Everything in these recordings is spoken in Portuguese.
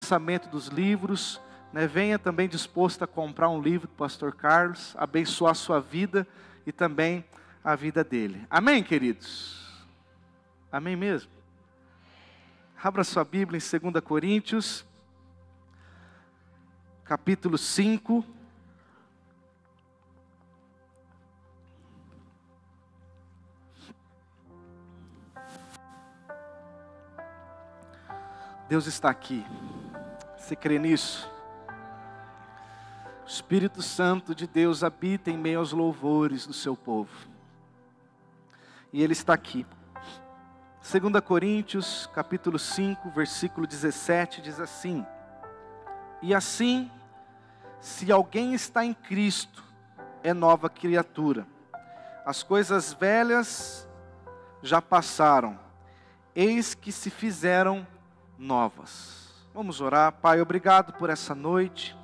lançamento dos livros, né? Venha também disposto a comprar um livro do pastor Carlos, abençoar a sua vida e também a vida dele. Amém, queridos? Amém mesmo? Abra sua Bíblia em 2 Coríntios, capítulo 5. Deus está aqui. Você crê nisso? O Espírito Santo de Deus habita em meio aos louvores do seu povo. E Ele está aqui. 2 Coríntios, capítulo 5, versículo 17, diz assim: E assim, se alguém está em Cristo, é nova criatura. As coisas velhas já passaram, eis que se fizeram novas. Vamos orar. Pai, obrigado por essa noite.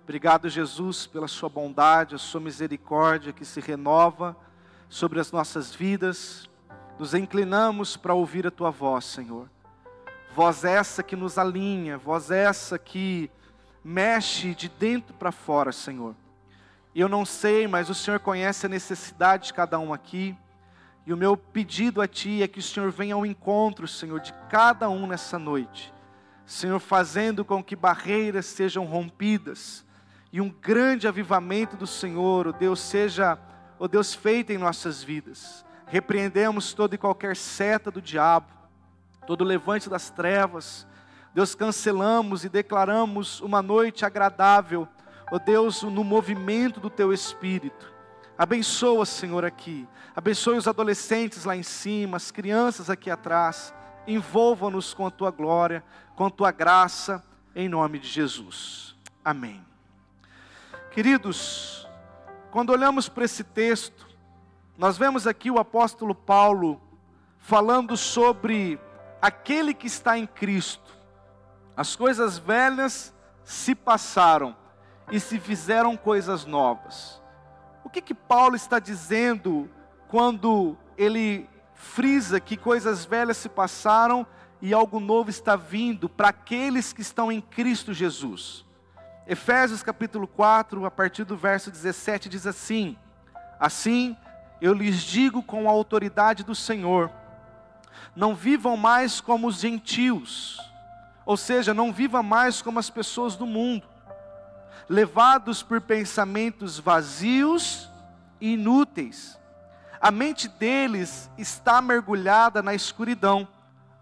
Obrigado, Jesus, pela sua bondade, a sua misericórdia que se renova sobre as nossas vidas. Nos inclinamos para ouvir a tua voz, Senhor. Voz essa que nos alinha, voz essa que mexe de dentro para fora, Senhor. Eu não sei, mas o Senhor conhece a necessidade de cada um aqui. E o meu pedido a Ti é que o Senhor venha ao encontro, Senhor, de cada um nessa noite. Senhor, fazendo com que barreiras sejam rompidas. E um grande avivamento do Senhor, ó Deus, seja, ó Deus, feito em nossas vidas. Repreendemos toda e qualquer seta do diabo, todo levante das trevas. Deus, cancelamos e declaramos uma noite agradável, ó Deus, no movimento do Teu Espírito. Abençoa, Senhor, aqui. Abençoe os adolescentes lá em cima, as crianças aqui atrás. Envolva-nos com a Tua glória, com a Tua graça, em nome de Jesus. Amém. Queridos, quando olhamos para esse texto, nós vemos aqui o apóstolo Paulo falando sobre aquele que está em Cristo. As coisas velhas se passaram e se fizeram coisas novas. O que Paulo está dizendo quando ele frisa que coisas velhas se passaram e algo novo está vindo para aqueles que estão em Cristo Jesus? Efésios capítulo 4, a partir do verso 17, diz assim: Assim, eu lhes digo com a autoridade do Senhor, não vivam mais como os gentios, ou seja, não vivam mais como as pessoas do mundo, levados por pensamentos vazios e inúteis. A mente deles está mergulhada na escuridão,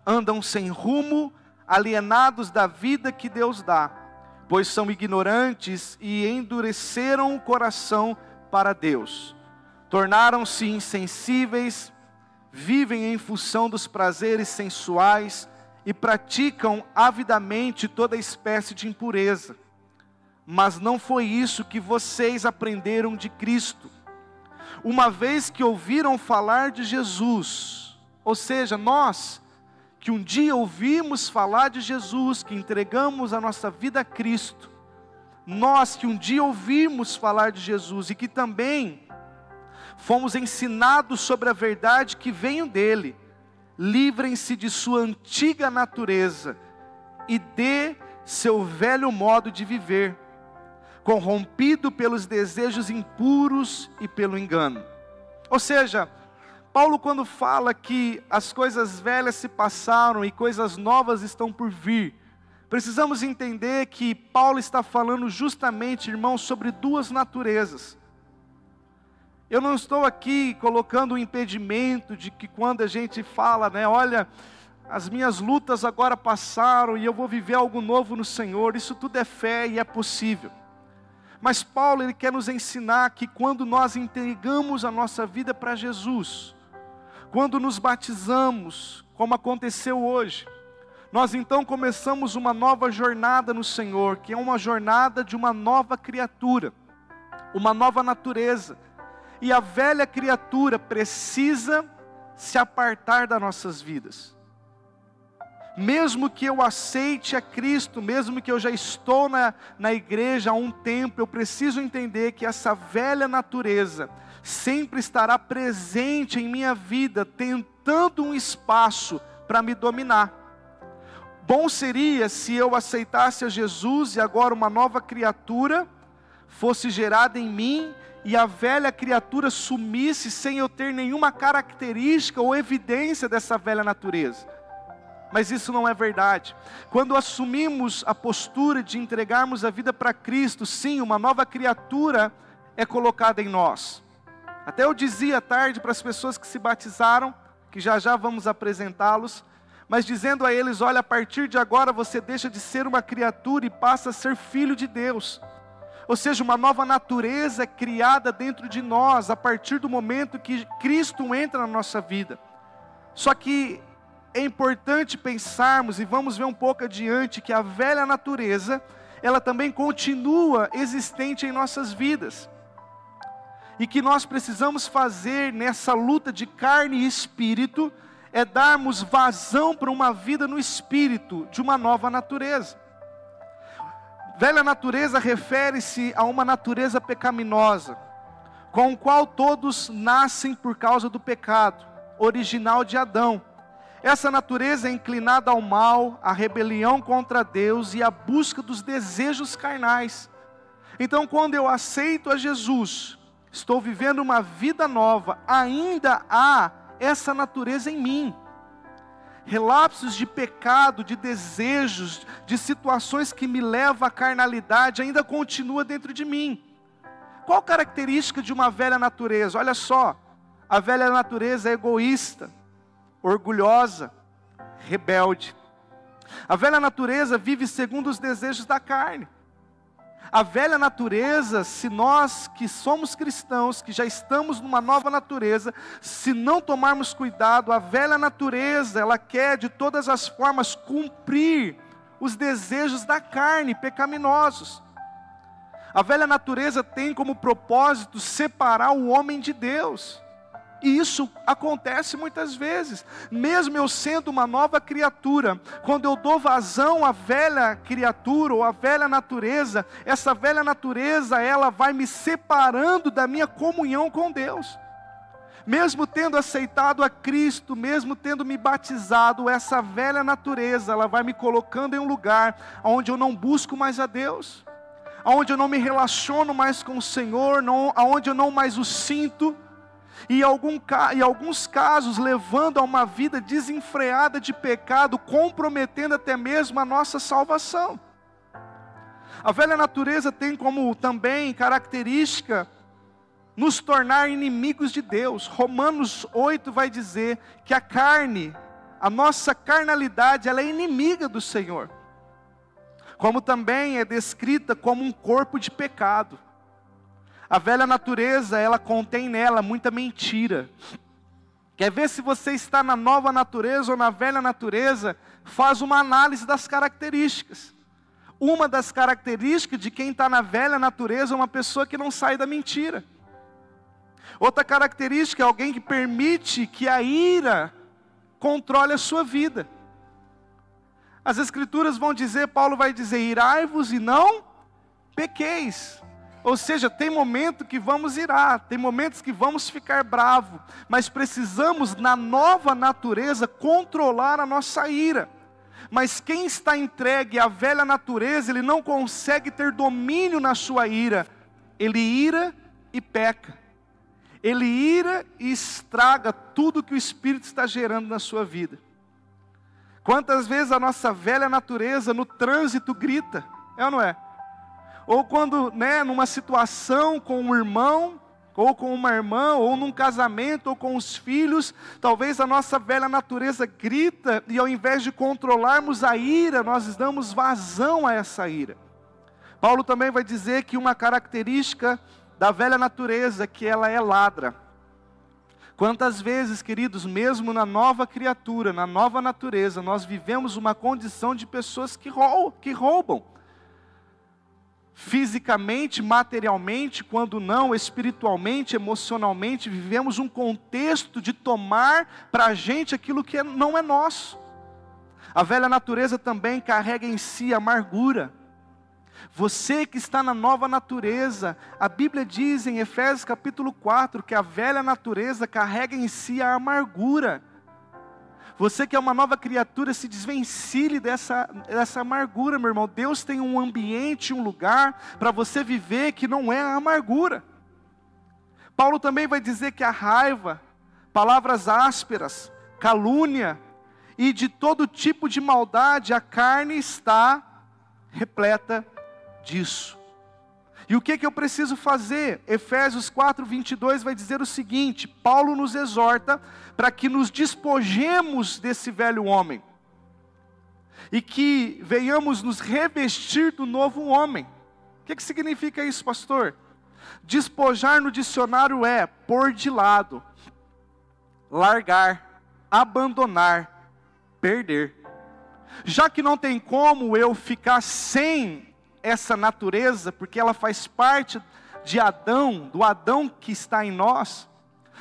andam sem rumo, alienados da vida que Deus dá, pois são ignorantes e endureceram o coração para Deus. Tornaram-se insensíveis, vivem em função dos prazeres sensuais e praticam avidamente toda espécie de impureza. Mas não foi isso que vocês aprenderam de Cristo. Uma vez que ouviram falar de Jesus, ou seja, nós que um dia ouvimos falar de Jesus, que entregamos a nossa vida a Cristo, nós que um dia ouvimos falar de Jesus e que também fomos ensinados sobre a verdade que veio dele, livrem-se de sua antiga natureza e de seu velho modo de viver, corrompido pelos desejos impuros e pelo engano. Ou seja, Paulo, quando fala que as coisas velhas se passaram e coisas novas estão por vir, precisamos entender que Paulo está falando justamente, irmãos, sobre duas naturezas. Eu não estou aqui colocando um impedimento de que quando a gente fala, olha, as minhas lutas agora passaram e eu vou viver algo novo no Senhor, isso tudo é fé e é possível. Mas Paulo, ele quer nos ensinar que quando nós entregamos a nossa vida para Jesus, quando nos batizamos, como aconteceu hoje, nós então começamos uma nova jornada no Senhor, que é uma jornada de uma nova criatura, uma nova natureza. E a velha criatura precisa se apartar das nossas vidas. Mesmo que eu aceite a Cristo, mesmo que eu já estou na igreja há um tempo, eu preciso entender que essa velha natureza sempre estará presente em minha vida, tentando um espaço para me dominar. Bom seria se eu aceitasse a Jesus e agora uma nova criatura fosse gerada em mim e a velha criatura sumisse sem eu ter nenhuma característica ou evidência dessa velha natureza. Mas isso não é verdade. Quando assumimos a postura de entregarmos a vida para Cristo, sim, uma nova criatura é colocada em nós. Até eu dizia à tarde para as pessoas que se batizaram, que já já vamos apresentá-los, mas dizendo a eles: olha, a partir de agora você deixa de ser uma criatura e passa a ser filho de Deus. Ou seja, uma nova natureza é criada dentro de nós, a partir do momento que Cristo entra na nossa vida. Só que é importante pensarmos, e vamos ver um pouco adiante, que a velha natureza, ela também continua existente em nossas vidas. E que nós precisamos fazer nessa luta de carne e espírito, é darmos vazão para uma vida no espírito, de uma nova natureza. Velha natureza refere-se a uma natureza pecaminosa, com a qual todos nascem por causa do pecado, original de Adão. Essa natureza é inclinada ao mal, à rebelião contra Deus e à busca dos desejos carnais. Então, quando eu aceito a Jesus, estou vivendo uma vida nova, ainda há essa natureza em mim. Relapsos de pecado, de desejos, de situações que me levam à carnalidade, ainda continua dentro de mim. Qual característica de uma velha natureza? Olha só, a velha natureza é egoísta, orgulhosa, rebelde. A velha natureza vive segundo os desejos da carne. A velha natureza, se nós que somos cristãos, que já estamos numa nova natureza, se não tomarmos cuidado, a velha natureza, ela quer de todas as formas cumprir os desejos da carne, pecaminosos. A velha natureza tem como propósito separar o homem de Deus. E isso acontece muitas vezes, mesmo eu sendo uma nova criatura, quando eu dou vazão à velha criatura ou à velha natureza, essa velha natureza, ela vai me separando da minha comunhão com Deus. Mesmo tendo aceitado a Cristo, mesmo tendo me batizado, essa velha natureza, ela vai me colocando em um lugar onde eu não busco mais a Deus, onde eu não me relaciono mais com o Senhor, onde eu não mais o sinto, e em alguns casos levando a uma vida desenfreada de pecado, comprometendo até mesmo a nossa salvação. A velha natureza tem como também característica nos tornar inimigos de Deus. Romanos 8 vai dizer que a carne, a nossa carnalidade, ela é inimiga do Senhor. Como também é descrita como um corpo de pecado. A velha natureza, ela contém nela muita mentira. Quer ver se você está na nova natureza ou na velha natureza? Faz uma análise das características. Uma das características de quem está na velha natureza é uma pessoa que não sai da mentira. Outra característica é alguém que permite que a ira controle a sua vida. As Escrituras vão dizer, Paulo vai dizer, irai-vos e não pequeis. Ou seja, tem momento que vamos irar, tem momentos que vamos ficar bravos, mas precisamos, na nova natureza, controlar a nossa ira. Mas quem está entregue à velha natureza, ele não consegue ter domínio na sua ira. Ele ira e peca. Ele ira e estraga tudo que o Espírito está gerando na sua vida. Quantas vezes a nossa velha natureza no trânsito grita, é ou não é? Ou quando, numa situação com um irmão, ou com uma irmã, ou num casamento, ou com os filhos, talvez a nossa velha natureza grita, e ao invés de controlarmos a ira, nós damos vazão a essa ira. Paulo também vai dizer que uma característica da velha natureza, que ela é ladra. Quantas vezes, queridos, mesmo na nova criatura, na nova natureza, nós vivemos uma condição de pessoas que roubam. Fisicamente, materialmente, quando não, espiritualmente, emocionalmente, vivemos um contexto de tomar para a gente aquilo que não é nosso. A velha natureza também carrega em si amargura. Você que está na nova natureza, a Bíblia diz em Efésios capítulo 4, que a velha natureza carrega em si a amargura. Você que é uma nova criatura, se desvencilhe dessa amargura, meu irmão. Deus tem um ambiente, um lugar para você viver que não é a amargura. Paulo também vai dizer que a raiva, palavras ásperas, calúnia e de todo tipo de maldade, a carne está repleta disso. E o que eu preciso fazer? Efésios 4:22 vai dizer o seguinte: Paulo nos exorta para que nos despojemos desse velho homem, e que venhamos nos revestir do novo homem. O que significa isso, pastor? Despojar no dicionário é pôr de lado, largar, abandonar, perder. Já que não tem como eu ficar sem essa natureza, porque ela faz parte de Adão, do Adão que está em nós,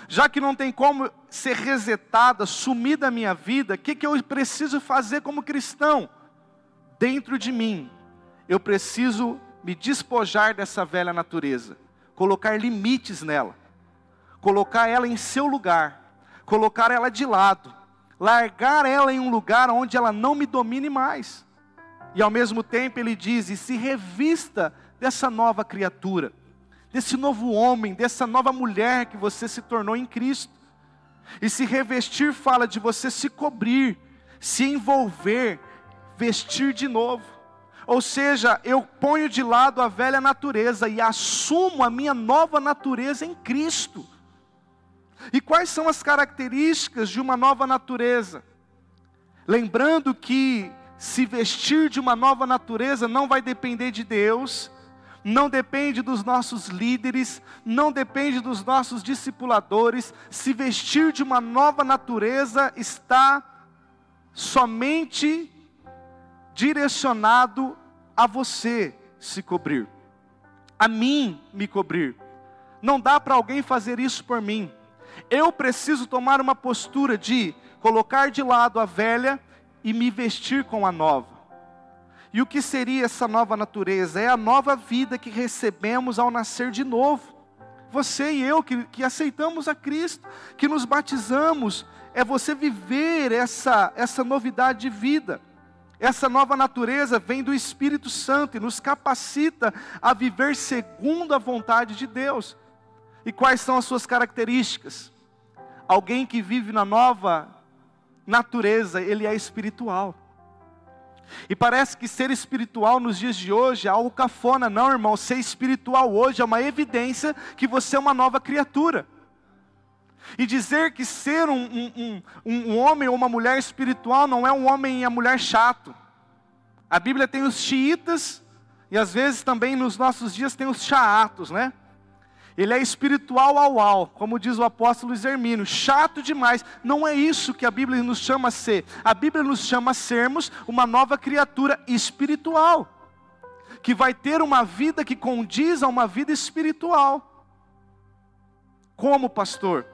já que não tem como ser resetada, sumir da minha vida, o que eu preciso fazer como cristão? Dentro de mim, eu preciso me despojar dessa velha natureza, colocar limites nela, colocar ela em seu lugar, colocar ela de lado, largar ela em um lugar onde ela não me domine mais. E ao mesmo tempo ele diz: e se revista dessa nova criatura, desse novo homem, dessa nova mulher que você se tornou em Cristo. E se revestir fala de você se cobrir, se envolver, vestir de novo. Ou seja, eu ponho de lado a velha natureza e assumo a minha nova natureza em Cristo. E quais são as características de uma nova natureza? Lembrando que se vestir de uma nova natureza não vai depender de Deus, não depende dos nossos líderes, não depende dos nossos discipuladores. Se vestir de uma nova natureza está somente direcionado a você se cobrir, a mim me cobrir. Não dá para alguém fazer isso por mim. Eu preciso tomar uma postura de colocar de lado a velha e me vestir com a nova. E o que seria essa nova natureza? É a nova vida que recebemos ao nascer de novo. Você e eu que aceitamos a Cristo, que nos batizamos, é você viver essa novidade de vida. Essa nova natureza vem do Espírito Santo e nos capacita a viver segundo a vontade de Deus. E quais são as suas características? Alguém que vive na nova natureza, ele é espiritual. E parece que ser espiritual nos dias de hoje é algo cafona. Não, irmão, ser espiritual hoje é uma evidência que você é uma nova criatura. E dizer que ser um homem ou uma mulher espiritual não é um homem e a mulher chato. A Bíblia tem os xiitas, e às vezes também nos nossos dias tem os chaatos, né? Ele é espiritual ao, como diz o apóstolo Hermínio, chato demais. Não é isso que a Bíblia nos chama a ser. A Bíblia nos chama a sermos uma nova criatura espiritual, que vai ter uma vida que condiz a uma vida espiritual. Como, pastor?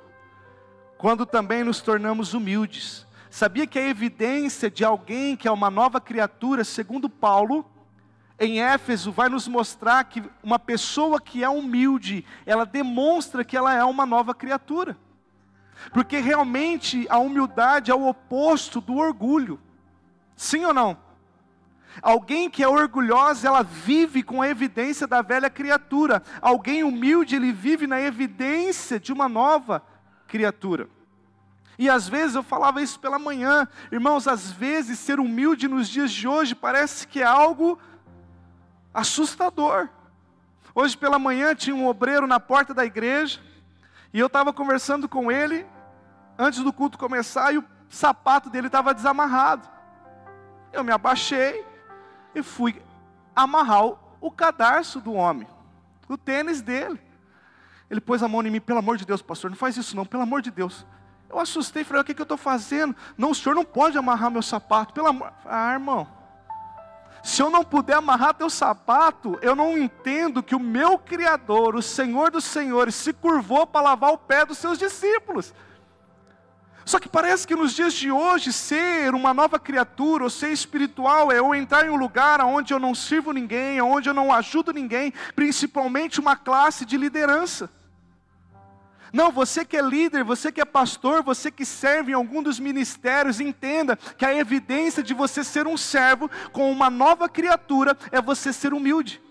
Quando também nos tornamos humildes. Sabia que a evidência de alguém que é uma nova criatura, segundo Paulo, em Éfeso, vai nos mostrar que uma pessoa que é humilde, ela demonstra que ela é uma nova criatura. Porque realmente a humildade é o oposto do orgulho. Sim ou não? Alguém que é orgulhosa, ela vive com a evidência da velha criatura. Alguém humilde, ele vive na evidência de uma nova criatura. E às vezes, eu falava isso pela manhã, irmãos, às vezes ser humilde nos dias de hoje parece que é algo assustador. Hoje pela manhã tinha um obreiro na porta da igreja, e eu estava conversando com ele, antes do culto começar, e o sapato dele estava desamarrado. Eu me abaixei, e fui amarrar o cadarço do homem, o tênis dele. Ele pôs a mão em mim: pelo amor de Deus, pastor, não faz isso não, pelo amor de Deus. Eu assustei, falei: o que eu estou fazendo? Não, o senhor não pode amarrar meu sapato, pelo amor... Ah, irmão, se eu não puder amarrar teu sapato, eu não entendo que o meu Criador, o Senhor dos Senhores, se curvou para lavar o pé dos seus discípulos. Só que parece que nos dias de hoje, ser uma nova criatura, ou ser espiritual, é eu entrar em um lugar onde eu não sirvo ninguém, onde eu não ajudo ninguém, principalmente uma classe de liderança. Não, você que é líder, você que é pastor, você que serve em algum dos ministérios, entenda que a evidência de você ser um servo com uma nova criatura é você ser humilde.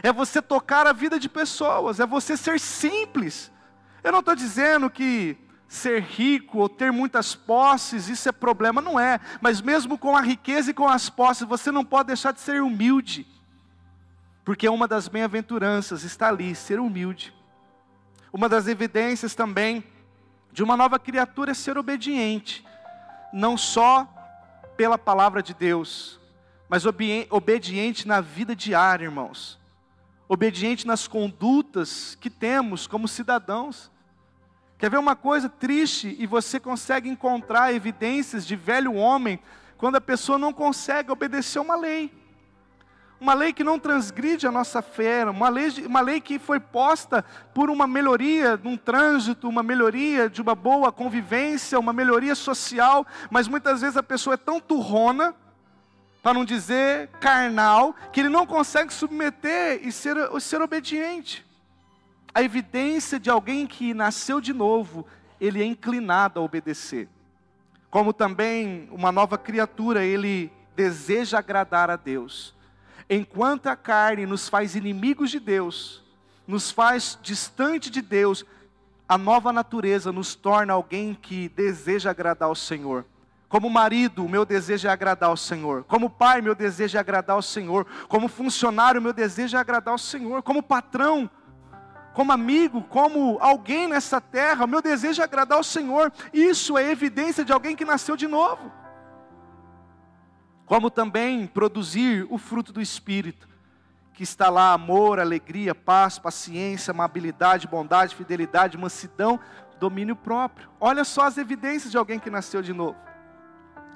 É você tocar a vida de pessoas, é você ser simples. Eu não estou dizendo que ser rico ou ter muitas posses, isso é problema, não é. Mas mesmo com a riqueza e com as posses, você não pode deixar de ser humilde. Porque uma das bem-aventuranças está ali, ser humilde. Uma das evidências também de uma nova criatura é ser obediente. Não só pela palavra de Deus, mas obediente na vida diária, irmãos. Obediente nas condutas que temos como cidadãos. Quer ver uma coisa triste e você consegue encontrar evidências de velho homem quando a pessoa não consegue obedecer uma lei. Uma lei que não transgride a nossa fé, uma lei que foi posta por uma melhoria num trânsito, uma melhoria de uma boa convivência, uma melhoria social, mas muitas vezes a pessoa é tão turrona, para não dizer carnal, que ele não consegue submeter e ser obediente. A evidência de alguém que nasceu de novo, ele é inclinado a obedecer. Como também uma nova criatura, ele deseja agradar a Deus. Enquanto a carne nos faz inimigos de Deus, nos faz distante de Deus, a nova natureza nos torna alguém que deseja agradar ao Senhor. Como marido, o meu desejo é agradar ao Senhor. Como pai, meu desejo é agradar ao Senhor. Como funcionário, meu desejo é agradar ao Senhor. Como patrão, como amigo, como alguém nessa terra, o meu desejo é agradar ao Senhor. Isso é evidência de alguém que nasceu de novo. Como também produzir o fruto do Espírito, que está lá: amor, alegria, paz, paciência, amabilidade, bondade, fidelidade, mansidão, domínio próprio. Olha só as evidências de alguém que nasceu de novo.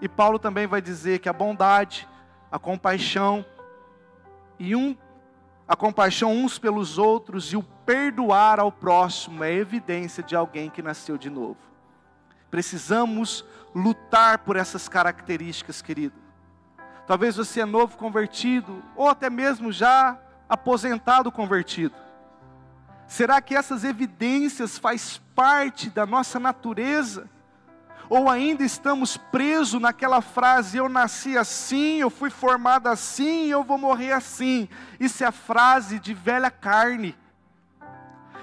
E Paulo também vai dizer que a bondade, a compaixão uns pelos outros e o perdoar ao próximo é evidência de alguém que nasceu de novo. Precisamos lutar por essas características, querido. Talvez você é novo convertido, ou até mesmo já aposentado convertido. Será que essas evidências fazem parte da nossa natureza? Ou ainda estamos presos naquela frase: eu nasci assim, eu fui formado assim, eu vou morrer assim? Isso é a frase de velha carne.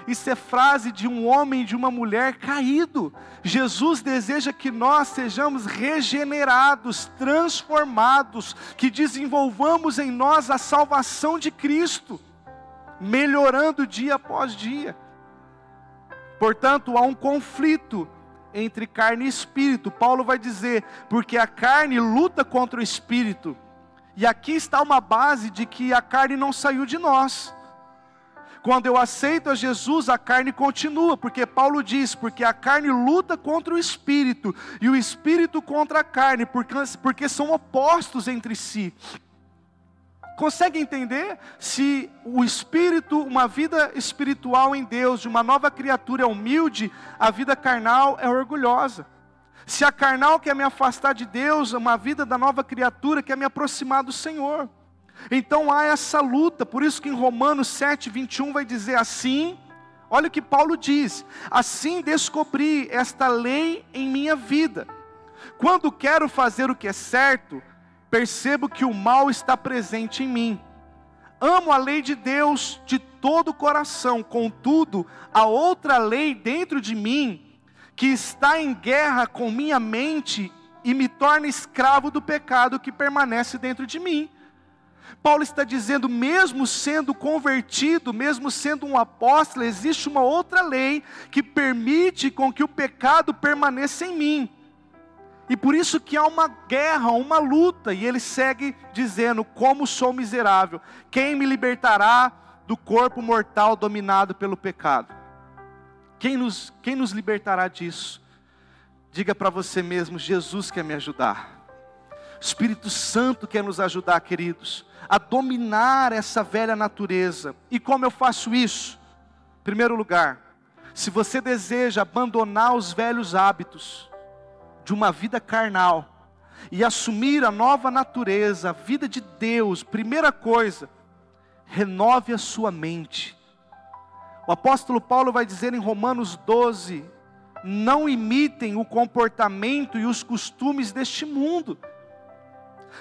Isso é frase de um homem e de uma mulher caído. Jesus deseja que nós sejamos regenerados, transformados, que desenvolvamos em nós a salvação de Cristo, melhorando dia após dia. Portanto, há um conflito entre carne e espírito. Paulo vai dizer, porque a carne luta contra o espírito. E aqui está uma base de que a carne não saiu de nós. Quando eu aceito a Jesus, a carne continua, porque Paulo diz, porque a carne luta contra o espírito, e o espírito contra a carne, porque são opostos entre si. Consegue entender? Se o espírito, uma vida espiritual em Deus, de uma nova criatura é humilde, a vida carnal é orgulhosa. Se a carnal quer me afastar de Deus, uma vida da nova criatura quer me aproximar do Senhor. Então há essa luta, por isso que em Romanos 7:21 vai dizer assim, olha o que Paulo diz: assim descobri esta lei em minha vida, quando quero fazer o que é certo, percebo que o mal está presente em mim. Amo a lei de Deus de todo o coração, contudo, há outra lei dentro de mim, que está em guerra com minha mente, e me torna escravo do pecado que permanece dentro de mim. Paulo está dizendo, mesmo sendo convertido, mesmo sendo um apóstolo, existe uma outra lei que permite com que o pecado permaneça em mim. E por isso que há uma guerra, uma luta, e ele segue dizendo, como sou miserável, quem me libertará do corpo mortal dominado pelo pecado? Quem nos libertará disso? Diga para você mesmo, Jesus quer me ajudar. O Espírito Santo quer nos ajudar, queridos, a dominar essa velha natureza. E como eu faço isso? Em primeiro lugar, se você deseja abandonar os velhos hábitos de uma vida carnal e assumir a nova natureza, a vida de Deus, primeira coisa, renove a sua mente. O apóstolo Paulo vai dizer em Romanos 12, não imitem o comportamento e os costumes deste mundo.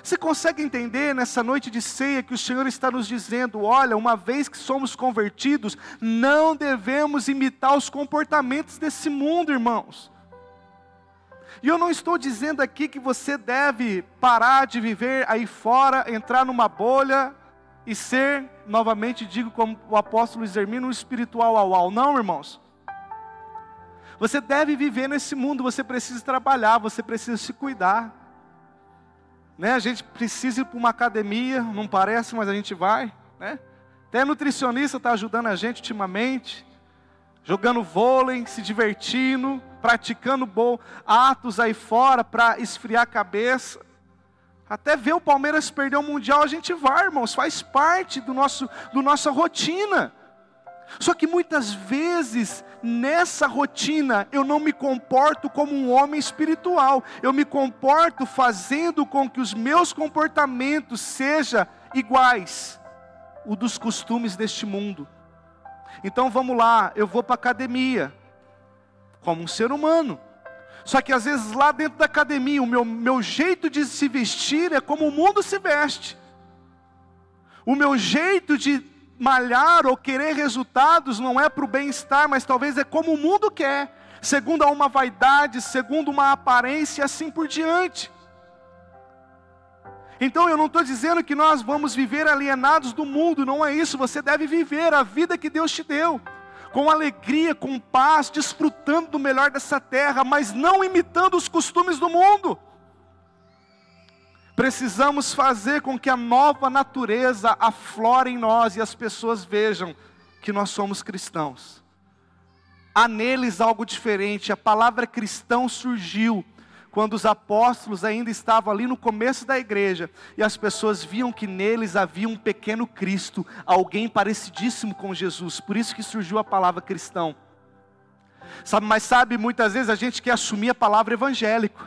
Você consegue entender nessa noite de ceia que o Senhor está nos dizendo, olha, uma vez que somos convertidos, não devemos imitar os comportamentos desse mundo, irmãos. E eu não estou dizendo aqui que você deve parar de viver aí fora, entrar numa bolha e ser, novamente digo como o apóstolo Hermínio, um espiritual au-au. Não, irmãos. Você deve viver nesse mundo, você precisa trabalhar, você precisa se cuidar. Né? A gente precisa ir para uma academia, não parece, mas a gente vai. Né? Até a nutricionista está ajudando a gente ultimamente, jogando vôlei, se divertindo, praticando atos aí fora para esfriar a cabeça. Até ver o Palmeiras perder o Mundial, a gente vai, irmãos, faz parte do nossa rotina. Só que muitas vezes, nessa rotina, eu não me comporto como um homem espiritual. Eu me comporto fazendo com que os meus comportamentos sejam iguais o dos costumes deste mundo. Então vamos lá, eu vou para a academia, como um ser humano. Só que às vezes lá dentro da academia, o meu jeito de se vestir é como o mundo se veste. O meu jeito de malhar ou querer resultados não é para o bem-estar, mas talvez é como o mundo quer, segundo uma vaidade, segundo uma aparência e assim por diante. Então eu não estou dizendo que nós vamos viver alienados do mundo, não é isso. Você deve viver a vida que Deus te deu, com alegria, com paz, desfrutando do melhor dessa terra, mas não imitando os costumes do mundo. Precisamos fazer com que a nova natureza aflore em nós e as pessoas vejam que nós somos cristãos. Há neles algo diferente. A palavra cristão surgiu quando os apóstolos ainda estavam ali no começo da igreja, e as pessoas viam que neles havia um pequeno Cristo, alguém parecidíssimo com Jesus, por isso que surgiu a palavra cristão. Mas sabe, muitas vezes a gente quer assumir a palavra evangélico,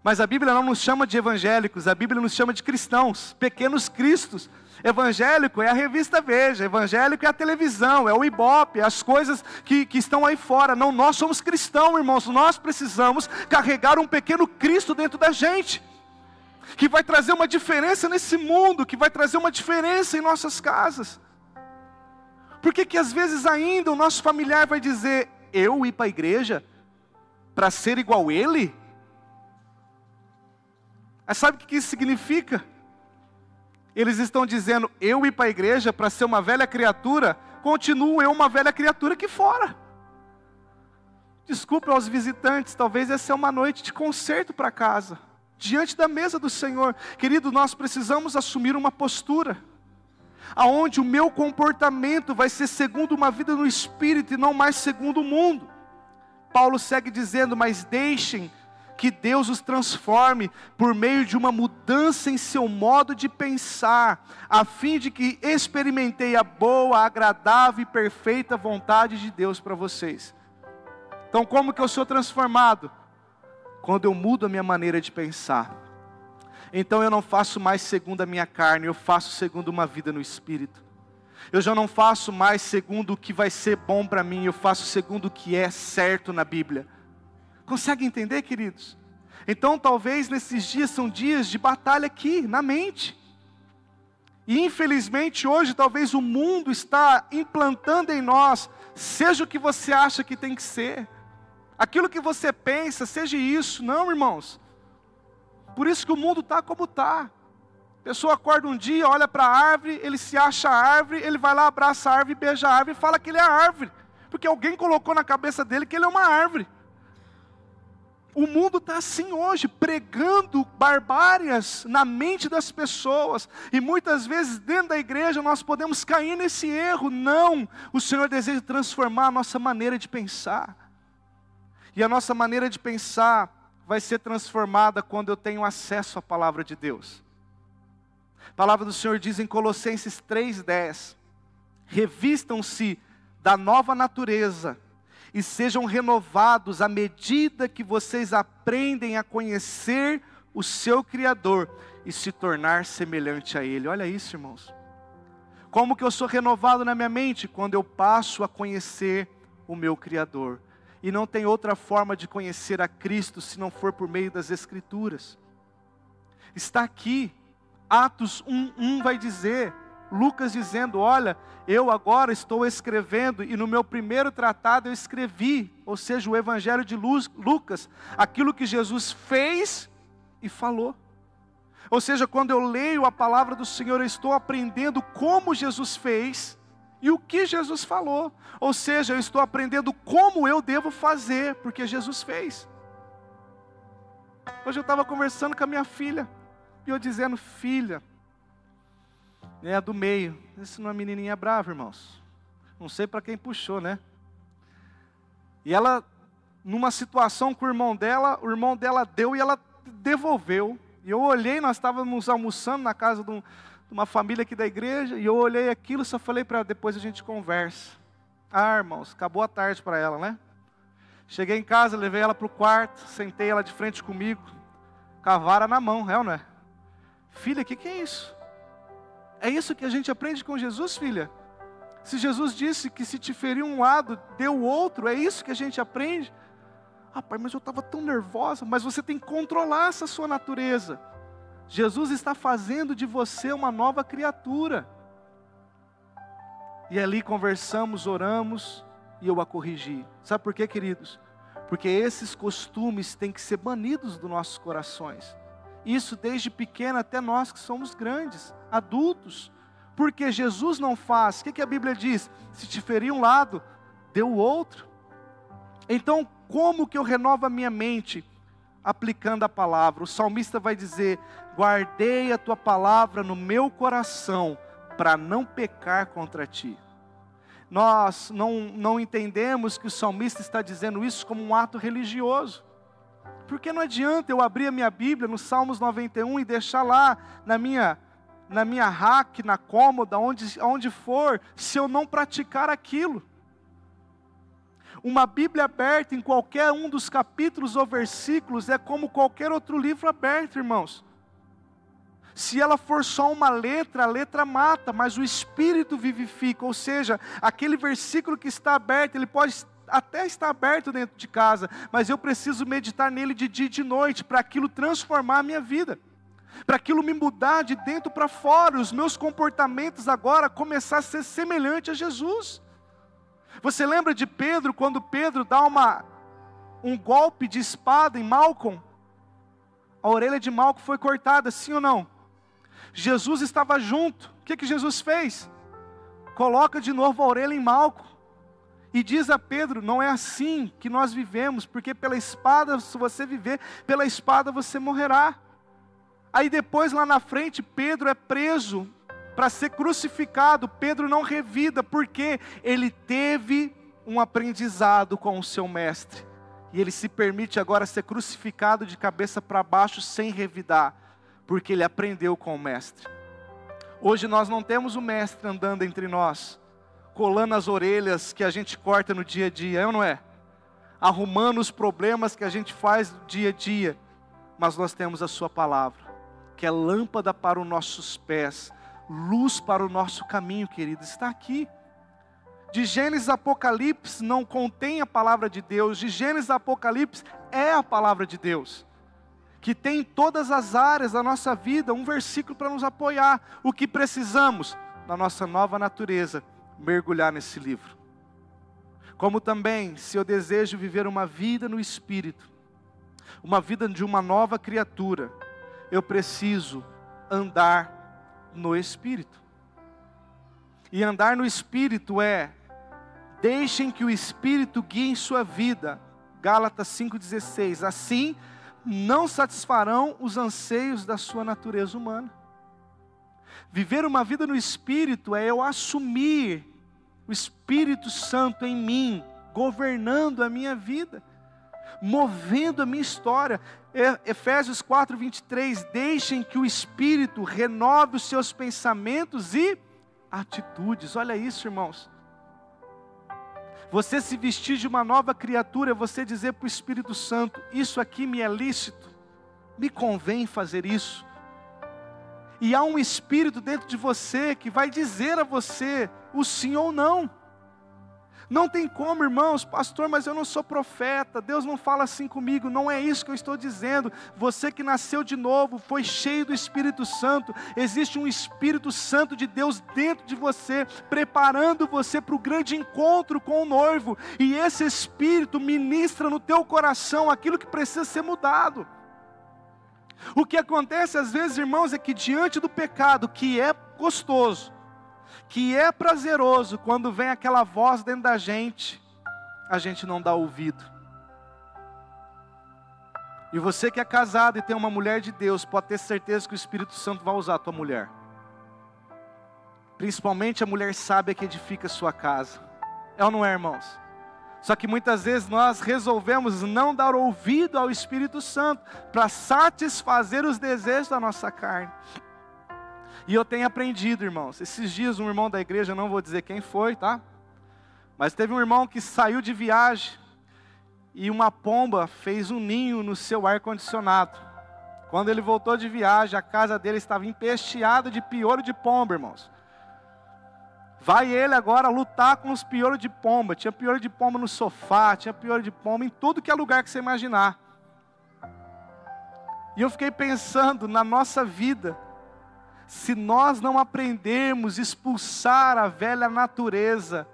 mas a Bíblia não nos chama de evangélicos, a Bíblia nos chama de cristãos, pequenos cristos. Evangélico é a revista Veja, evangélico é a televisão, é o Ibope, é as coisas que estão aí fora. Não, nós somos cristãos, irmãos, nós precisamos carregar um pequeno Cristo dentro da gente, que vai trazer uma diferença nesse mundo, que vai trazer uma diferença em nossas casas. Por que às vezes ainda o nosso familiar vai dizer, eu ir para a igreja para ser igual ele? Mas sabe o que isso significa? Eles estão dizendo, eu ir para a igreja para ser uma velha criatura, continuo eu uma velha criatura aqui fora. Desculpe aos visitantes, talvez essa é uma noite de concerto para casa, diante da mesa do Senhor. Querido, nós precisamos assumir uma postura, aonde o meu comportamento vai ser segundo uma vida no Espírito e não mais segundo o mundo. Paulo segue dizendo, mas deixem que Deus os transforme por meio de uma mudança em seu modo de pensar, a fim de que experimentei a boa, agradável e perfeita vontade de Deus para vocês. Então como que eu sou transformado? Quando eu mudo a minha maneira de pensar. Então eu não faço mais segundo a minha carne, eu faço segundo uma vida no Espírito. Eu já não faço mais segundo o que vai ser bom para mim, eu faço segundo o que é certo na Bíblia. Consegue entender, queridos? Então talvez nesses dias são dias de batalha aqui, na mente. E infelizmente hoje talvez o mundo está implantando em nós, seja o que você acha que tem que ser. Aquilo que você pensa, seja isso. Não, irmãos. Por isso que o mundo está como está. A pessoa acorda um dia, olha para a árvore, ele se acha árvore, ele vai lá, abraça a árvore, beija a árvore e fala que ele é árvore. Porque alguém colocou na cabeça dele que ele é uma árvore. O mundo está assim hoje, pregando barbárias na mente das pessoas. E muitas vezes dentro da igreja nós podemos cair nesse erro. Não, o Senhor deseja transformar a nossa maneira de pensar. E a nossa maneira de pensar vai ser transformada quando eu tenho acesso à palavra de Deus. A palavra do Senhor diz em Colossenses 3:10, revistam-se da nova natureza, e sejam renovados à medida que vocês aprendem a conhecer o seu Criador e se tornar semelhante a Ele. Olha isso, irmãos. Como que eu sou renovado na minha mente? Quando eu passo a conhecer o meu Criador. E não tem outra forma de conhecer a Cristo se não for por meio das Escrituras. Está aqui, Atos 1:1 vai dizer, Lucas dizendo, olha, eu agora estou escrevendo, e no meu primeiro tratado eu escrevi, ou seja, o Evangelho de Lucas, aquilo que Jesus fez e falou. Ou seja, quando eu leio a palavra do Senhor, eu estou aprendendo como Jesus fez e o que Jesus falou. Ou seja, eu estou aprendendo como eu devo fazer, porque Jesus fez. Hoje eu estava conversando com a minha filha, e eu dizendo, filha, é a do meio, isso não é menininha brava, irmãos. Não sei para quem puxou, né? E ela, numa situação com o irmão dela deu e ela devolveu. E eu olhei, nós estávamos almoçando na casa de uma família aqui da igreja, e eu olhei aquilo e só falei para ela, depois a gente conversa. Ah, irmãos, acabou a tarde para ela, né? Cheguei em casa, levei ela para o quarto, sentei ela de frente comigo, com a vara na mão, é ou não é? Filha, o que é isso? É isso que a gente aprende com Jesus, filha? Se Jesus disse que se te ferir um lado, dê o outro, é isso que a gente aprende? Ah, pai, mas eu estava tão nervosa. Mas você tem que controlar essa sua natureza. Jesus está fazendo de você uma nova criatura. E ali conversamos, oramos, e eu a corrigi. Sabe por quê, queridos? Porque esses costumes têm que ser banidos dos nossos corações. Isso desde pequeno até nós que somos grandes, adultos. Porque Jesus não faz. O que a Bíblia diz? Se te ferir um lado, dê o outro. Então, como que eu renovo a minha mente? Aplicando a palavra. O salmista vai dizer, guardei a tua palavra no meu coração, para não pecar contra ti. Nós não entendemos que o salmista está dizendo isso como um ato religioso. Porque não adianta eu abrir a minha Bíblia no Salmos 91 e deixar lá na minha rack, na cômoda, onde for, se eu não praticar aquilo. Uma Bíblia aberta em qualquer um dos capítulos ou versículos é como qualquer outro livro aberto, irmãos. Se ela for só uma letra, a letra mata, mas o Espírito vivifica. Ou seja, aquele versículo que está aberto, ele pode até estar aberto dentro de casa, mas eu preciso meditar nele de dia e de noite, para aquilo transformar a minha vida, para aquilo me mudar de dentro para fora, os meus comportamentos agora começar a ser semelhante a Jesus. Você lembra de Pedro, quando Pedro dá um golpe de espada em Malco? A orelha de Malco foi cortada, sim ou não? Jesus estava junto. O que Jesus fez? Coloca de novo a orelha em Malco. E diz a Pedro, não é assim que nós vivemos, porque pela espada, se você viver, pela espada você morrerá. Aí depois lá na frente, Pedro é preso para ser crucificado. Pedro não revida, porque ele teve um aprendizado com o seu mestre. E ele se permite agora ser crucificado de cabeça para baixo sem revidar, porque ele aprendeu com o mestre. Hoje nós não temos o mestre andando entre nós, colando as orelhas que a gente corta no dia a dia, é ou não é? Arrumando os problemas que a gente faz no dia a dia. Mas nós temos a sua palavra, que é lâmpada para os nossos pés, luz para o nosso caminho, querido, está aqui. De Gênesis a Apocalipse não contém a palavra de Deus, de Gênesis a Apocalipse é a palavra de Deus, que tem em todas as áreas da nossa vida um versículo para nos apoiar. O que precisamos, na nossa nova natureza, mergulhar nesse livro. Como também, se eu desejo viver uma vida no Espírito, uma vida de uma nova criatura, eu preciso andar no Espírito. E andar no Espírito é, deixem que o Espírito guie sua vida. Gálatas 5,16. Assim, não satisfarão os anseios da sua natureza humana. Viver uma vida no Espírito é eu assumir o Espírito Santo em mim, governando a minha vida, movendo a minha história. Efésios 4:23, deixem que o Espírito renove os seus pensamentos e atitudes. Olha isso, irmãos. Você se vestir de uma nova criatura, é você dizer para o Espírito Santo, isso aqui me é lícito, me convém fazer isso. E há um espírito dentro de você que vai dizer a você o sim ou não. Não tem como, irmãos, pastor, mas eu não sou profeta, Deus não fala assim comigo. Não é isso que eu estou dizendo. Você que nasceu de novo, foi cheio do Espírito Santo, existe um Espírito Santo de Deus dentro de você, preparando você para o grande encontro com o noivo, e esse Espírito ministra no teu coração aquilo que precisa ser mudado. O que acontece às vezes, irmãos, é que diante do pecado, que é gostoso, que é prazeroso, quando vem aquela voz dentro da gente, a gente não dá ouvido. E você que é casado e tem uma mulher de Deus, pode ter certeza que o Espírito Santo vai usar a tua mulher. Principalmente a mulher sábia que edifica a sua casa. É ou não é, irmãos? Só que muitas vezes nós resolvemos não dar ouvido ao Espírito Santo para satisfazer os desejos da nossa carne. E eu tenho aprendido, irmãos, esses dias um irmão da igreja, não vou dizer quem foi, tá? Mas teve um irmão que saiu de viagem e uma pomba fez um ninho no seu ar-condicionado. Quando ele voltou de viagem, a casa dele estava empesteada de piolho de pomba, irmãos. Vai ele agora lutar com os piolhos de pomba. Tinha piolho de pomba no sofá, tinha piolho de pomba em tudo que é lugar que você imaginar. E eu fiquei pensando na nossa vida. Se nós não aprendermos a expulsar a velha natureza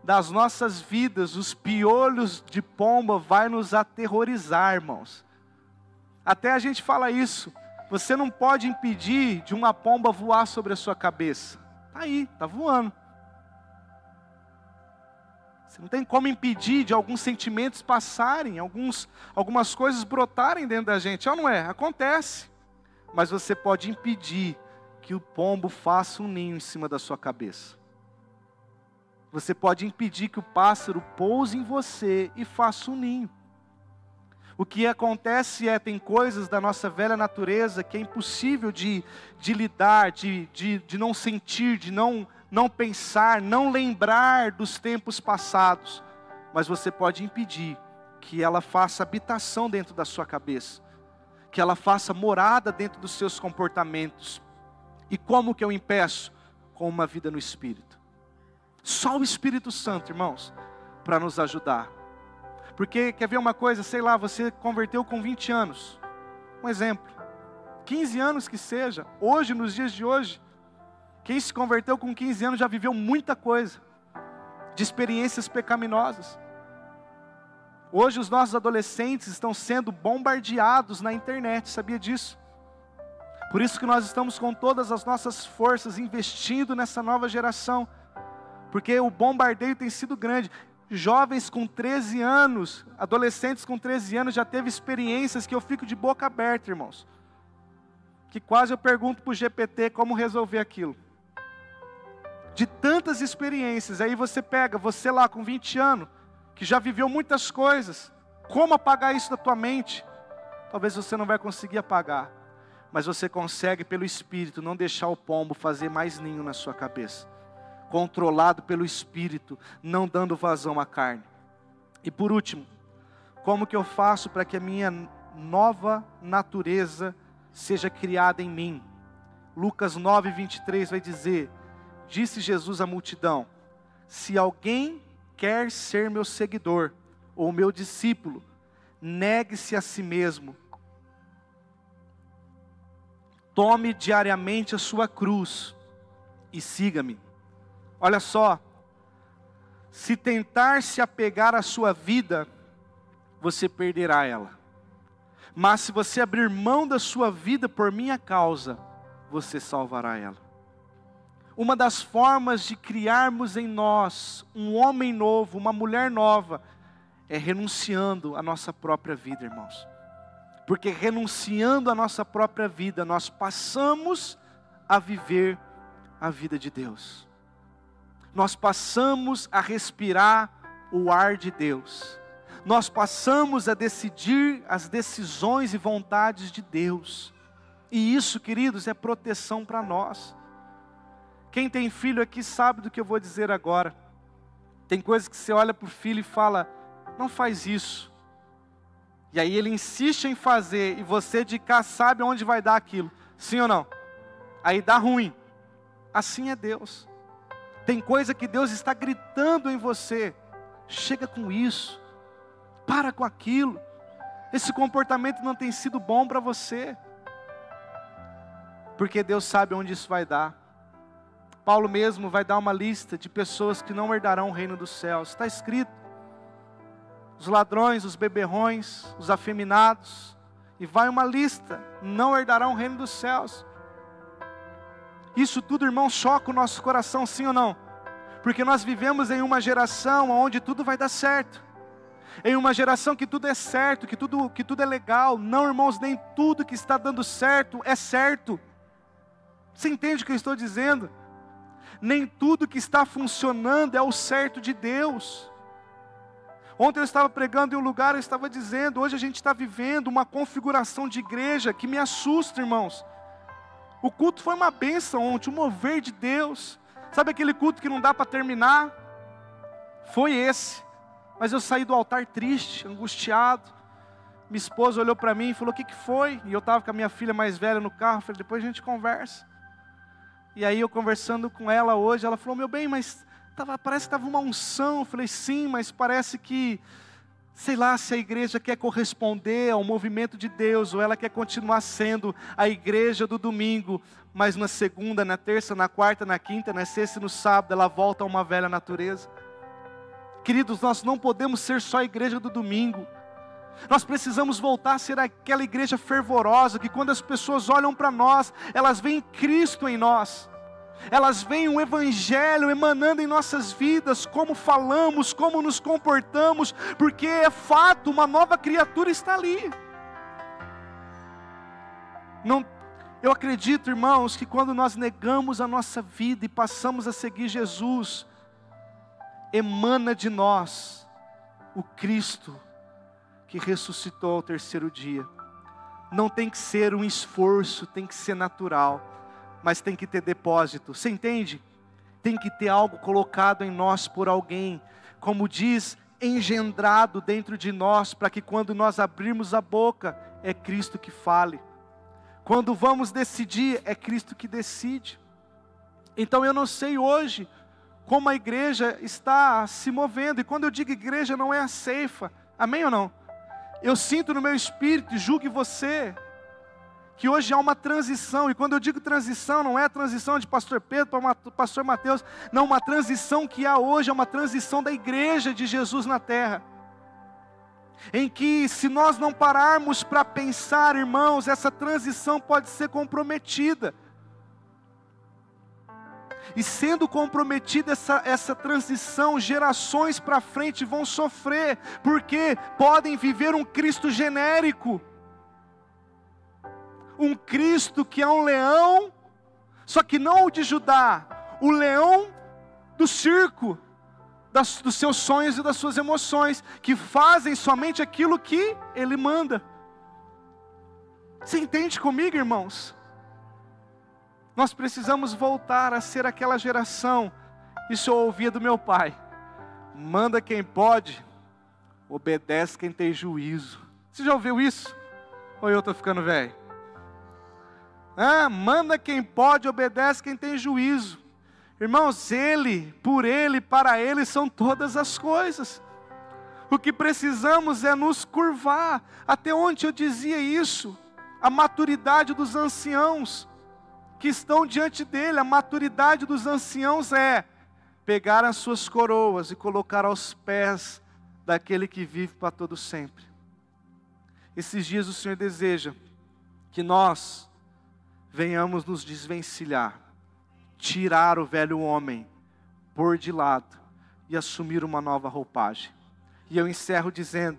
das nossas vidas, os piolhos de pomba vai nos aterrorizar, irmãos. Até a gente fala isso, você não pode impedir de uma pomba voar sobre a sua cabeça. Está aí, está voando. Você não tem como impedir de alguns sentimentos passarem, algumas coisas brotarem dentro da gente, ou não é? Acontece. Mas você pode impedir que o pombo faça um ninho em cima da sua cabeça. Você pode impedir que o pássaro pouse em você e faça um ninho. O que acontece tem coisas da nossa velha natureza que é impossível de lidar, de não sentir, de não pensar, não lembrar dos tempos passados. Mas você pode impedir que ela faça habitação dentro da sua cabeça, que ela faça morada dentro dos seus comportamentos. E como que eu impeço? Com uma vida no Espírito. Só o Espírito Santo, irmãos, para nos ajudar. Porque, quer ver uma coisa, sei lá, você converteu com 20 anos. Um exemplo. 15 anos que seja, hoje, nos dias de hoje, quem se converteu com 15 anos já viveu muita coisa, de experiências pecaminosas. Hoje os nossos adolescentes estão sendo bombardeados na internet, sabia disso? Por isso que nós estamos com todas as nossas forças investindo nessa nova geração. Porque o bombardeio tem sido grande. Jovens com 13 anos, adolescentes com 13 anos já teve experiências que eu fico de boca aberta, irmãos. Que quase eu pergunto para o GPT como resolver aquilo. De tantas experiências, aí você pega, você lá com 20 anos, que já viveu muitas coisas. Como apagar isso da tua mente? Talvez você não vai conseguir apagar. Mas você consegue pelo Espírito não deixar o pombo fazer mais ninho na sua cabeça. Controlado pelo Espírito, não dando vazão à carne. E por último, como que eu faço para que a minha nova natureza seja criada em mim? Lucas 9:23 vai dizer: disse Jesus à multidão: se alguém quer ser meu seguidor ou meu discípulo, negue-se a si mesmo. Tome diariamente a sua cruz e siga-me. Olha só, se tentar se apegar à sua vida, você perderá ela. Mas se você abrir mão da sua vida por minha causa, você salvará ela. Uma das formas de criarmos em nós um homem novo, uma mulher nova, é renunciando à nossa própria vida, irmãos. Porque renunciando à nossa própria vida, nós passamos a viver a vida de Deus. Nós passamos a respirar o ar de Deus. Nós passamos a decidir as decisões e vontades de Deus. E isso, queridos, é proteção para nós. Quem tem filho aqui sabe do que eu vou dizer agora. Tem coisas que você olha para o filho e fala: não faz isso. E aí ele insiste em fazer, e você de cá sabe onde vai dar aquilo. Sim ou não? aí dá ruim. Assim é Deus. Tem coisa que Deus está gritando em você. Chega com isso. Para com aquilo. Esse comportamento não tem sido bom para você. Porque Deus sabe onde isso vai dar. Paulo mesmo vai dar uma lista de pessoas que não herdarão o reino dos céus. Está escrito. Os ladrões, os beberrões, os afeminados. E vai uma lista. Não herdarão o reino dos céus. Isso tudo, irmão, choca o nosso coração, sim ou não? Porque nós vivemos em uma geração onde tudo vai dar certo. Em uma geração que tudo é certo, que tudo é legal. Não, irmãos, nem tudo que está dando certo é certo. Você entende o que eu estou dizendo? Nem tudo que está funcionando é o certo de Deus. Ontem eu estava pregando em um lugar, eu estava dizendo, hoje a gente está vivendo uma configuração de igreja que me assusta, irmãos. O culto foi uma bênção ontem, um mover de Deus. Sabe aquele culto que não dá para terminar? Foi esse. Mas eu saí do altar triste, angustiado. Minha esposa olhou para mim e falou, o que foi? E eu estava com a minha filha mais velha no carro, falei, depois a gente conversa. E aí eu conversando com ela hoje, ela falou, meu bem, mas parece que estava uma unção. Eu falei, sim, mas parece que, sei lá, se a igreja quer corresponder ao movimento de Deus, ou ela quer continuar sendo a igreja do domingo, mas na segunda, na terça, na quarta, na quinta, na sexta e no sábado, ela volta a uma velha natureza. Queridos, nós não podemos ser só a igreja do domingo. Nós precisamos voltar a ser aquela igreja fervorosa, que quando as pessoas olham para nós, elas veem Cristo em nós. Elas veem o Evangelho emanando em nossas vidas, como falamos, como nos comportamos, porque é fato, uma nova criatura está ali. Eu acredito, irmãos, que quando nós negamos a nossa vida e passamos a seguir Jesus, emana de nós o Cristo que ressuscitou ao terceiro dia. Não tem que ser um esforço, tem que ser natural, mas tem que ter depósito. Você entende? Tem que ter algo colocado em nós por alguém, como diz, engendrado dentro de nós, para que quando nós abrirmos a boca, é Cristo que fale. Quando vamos decidir, é Cristo que decide. Então eu não sei hoje como a igreja está se movendo, e quando eu digo igreja não é a ceifa, amém ou não? Eu sinto no meu espírito, e julgue você, que hoje há uma transição, e quando eu digo transição, não é a transição de pastor Pedro para pastor Mateus, não, uma transição que há hoje, é uma transição da igreja de Jesus na terra, em que se nós não pararmos para pensar, irmãos, essa transição pode ser comprometida, e sendo comprometida essa transição, gerações para frente vão sofrer, porque podem viver um Cristo genérico, um Cristo que é um leão, só que não o de Judá, o leão do circo, dos seus sonhos e das suas emoções, que fazem somente aquilo que Ele manda. Você entende comigo, irmãos? Nós precisamos voltar a ser aquela geração, isso eu ouvia do meu pai, manda quem pode, obedece quem tem juízo. Você já ouviu isso? Ou eu estou ficando velho? Manda quem pode, obedece quem tem juízo. Irmãos, Ele, por Ele, para Ele são todas as coisas. O que precisamos é nos curvar. Até onde eu dizia isso? A maturidade dos anciãos que estão diante dele, a maturidade dos anciãos é pegar as suas coroas e colocar aos pés daquele que vive para todo sempre. Esses dias o Senhor deseja que nós venhamos nos desvencilhar, tirar o velho homem, pôr de lado e assumir uma nova roupagem. E eu encerro dizendo,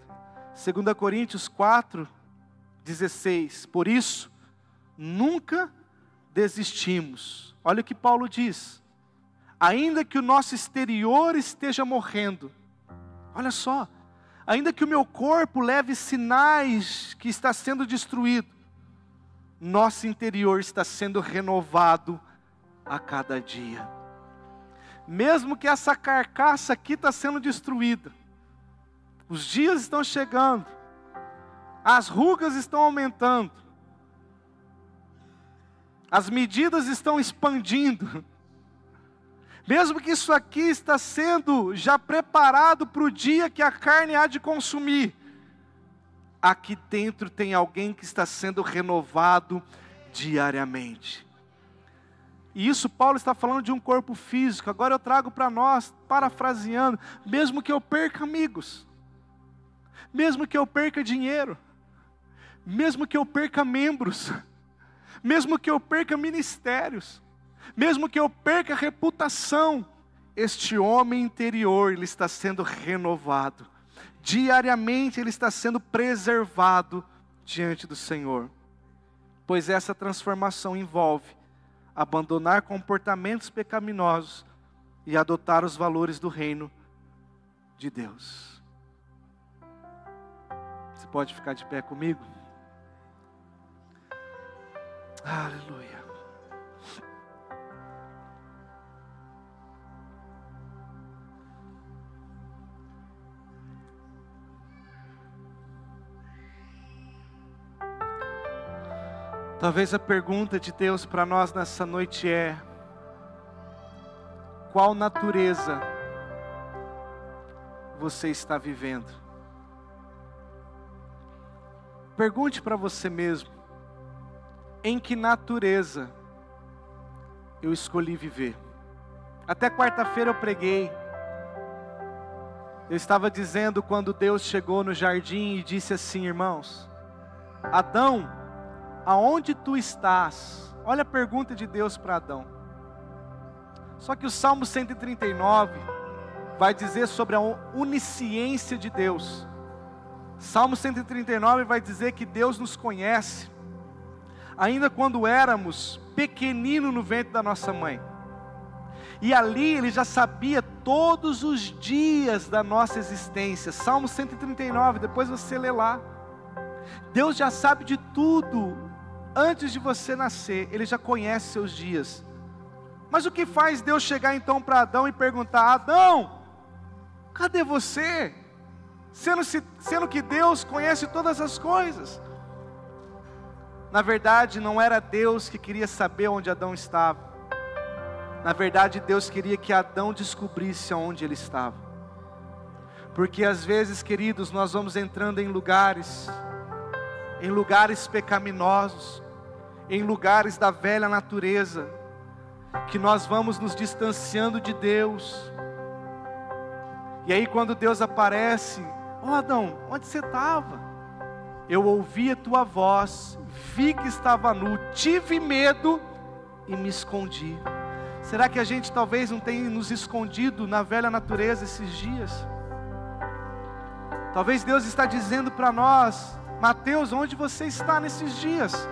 2 Coríntios 4:16, por isso, nunca desistimos. Olha o que Paulo diz, ainda que o nosso exterior esteja morrendo, olha só, ainda que o meu corpo leve sinais que está sendo destruído, nosso interior está sendo renovado a cada dia. Mesmo que essa carcaça aqui está sendo destruída, os dias estão chegando, as rugas estão aumentando, as medidas estão expandindo, mesmo que isso aqui está sendo já preparado para o dia que a carne há de consumir, aqui dentro tem alguém que está sendo renovado diariamente. E isso Paulo está falando de um corpo físico. Agora eu trago para nós, parafraseando, mesmo que eu perca amigos, mesmo que eu perca dinheiro, mesmo que eu perca membros, mesmo que eu perca ministérios, mesmo que eu perca reputação, este homem interior, ele está sendo renovado. Diariamente ele está sendo preservado diante do Senhor. Pois essa transformação envolve abandonar comportamentos pecaminosos e adotar os valores do reino de Deus. Você pode ficar de pé comigo? Aleluia. Talvez a pergunta de Deus para nós nessa noite é: qual natureza você está vivendo? Pergunte para você mesmo: em que natureza eu escolhi viver? Até quarta-feira eu preguei. Eu estava dizendo quando Deus chegou no jardim e disse assim: irmãos, Adão, aonde tu estás? Olha a pergunta de Deus para Adão. Só que o Salmo 139 vai dizer sobre a onisciência de Deus. Salmo 139 vai dizer que Deus nos conhece, ainda quando éramos pequeninos no ventre da nossa mãe. E ali Ele já sabia todos os dias da nossa existência. Salmo 139, depois você lê lá. Deus já sabe de tudo. Antes de você nascer, Ele já conhece seus dias. Mas o que faz Deus chegar então para Adão e perguntar: Adão, cadê você? Sendo que Deus conhece todas as coisas. Na verdade, não era Deus que queria saber onde Adão estava. Na verdade, Deus queria que Adão descobrisse aonde ele estava. Porque às vezes, queridos, nós vamos entrando em lugares pecaminosos, em lugares da velha natureza, que nós vamos nos distanciando de Deus. E aí quando Deus aparece: ó Adão, onde você estava? Eu ouvi a tua voz, vi que estava nu, tive medo e me escondi. Será que a gente talvez não tenha nos escondido na velha natureza esses dias? Talvez Deus está dizendo para nós: Mateus, onde você está nesses dias?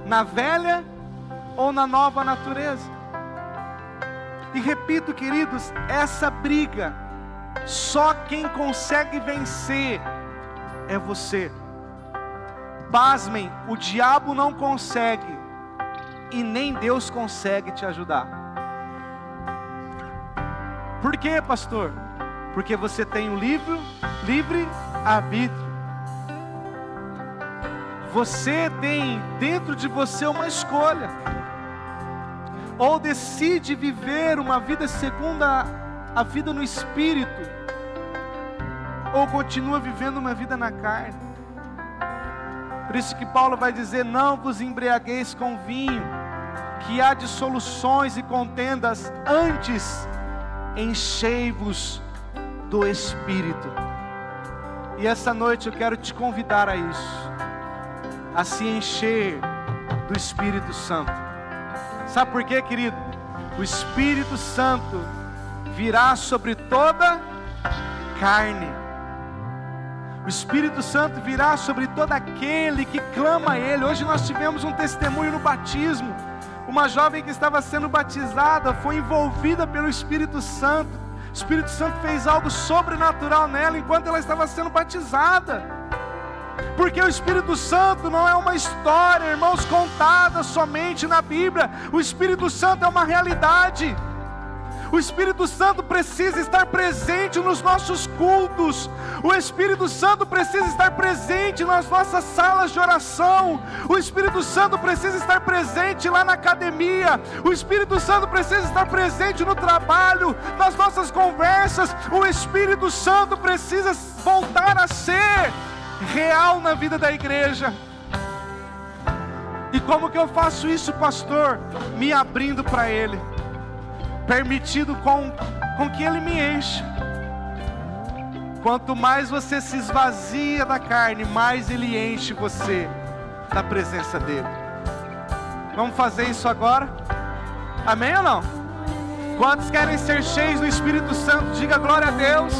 Na velha ou na nova natureza? E repito, queridos, essa briga, só quem consegue vencer é você. Pasmem, o diabo não consegue, e nem Deus consegue te ajudar. Por quê, pastor? Porque você tem um livre arbítrio. Você tem dentro de você uma escolha. Ou decide viver uma vida segundo a vida no Espírito, ou continua vivendo uma vida na carne. Por isso que Paulo vai dizer: não vos embriagueis com vinho, que há dissoluções e contendas, antes enchei-vos do Espírito. E essa noite eu quero te convidar a isso, a se encher do Espírito Santo. Sabe por quê, querido? O Espírito Santo virá sobre toda carne. O Espírito Santo virá sobre todo aquele que clama a Ele. Hoje nós tivemos um testemunho no batismo. Uma jovem que estava sendo batizada foi envolvida pelo Espírito Santo. O Espírito Santo fez algo sobrenatural nela enquanto ela estava sendo batizada. Porque o Espírito Santo não é uma história, irmãos, contada somente na Bíblia. O Espírito Santo é uma realidade. O Espírito Santo precisa estar presente nos nossos cultos. O Espírito Santo precisa estar presente nas nossas salas de oração. O Espírito Santo precisa estar presente lá na academia. O Espírito Santo precisa estar presente no trabalho, nas nossas conversas. O Espírito Santo precisa voltar a ser real na vida da igreja. E como que eu faço isso, pastor? Me abrindo para Ele, permitindo com que Ele me encha. Quanto mais você se esvazia da carne, mais Ele enche você da presença dEle. Vamos fazer isso agora? Amém ou não? Quantos querem ser cheios do Espírito Santo? Diga glória a Deus.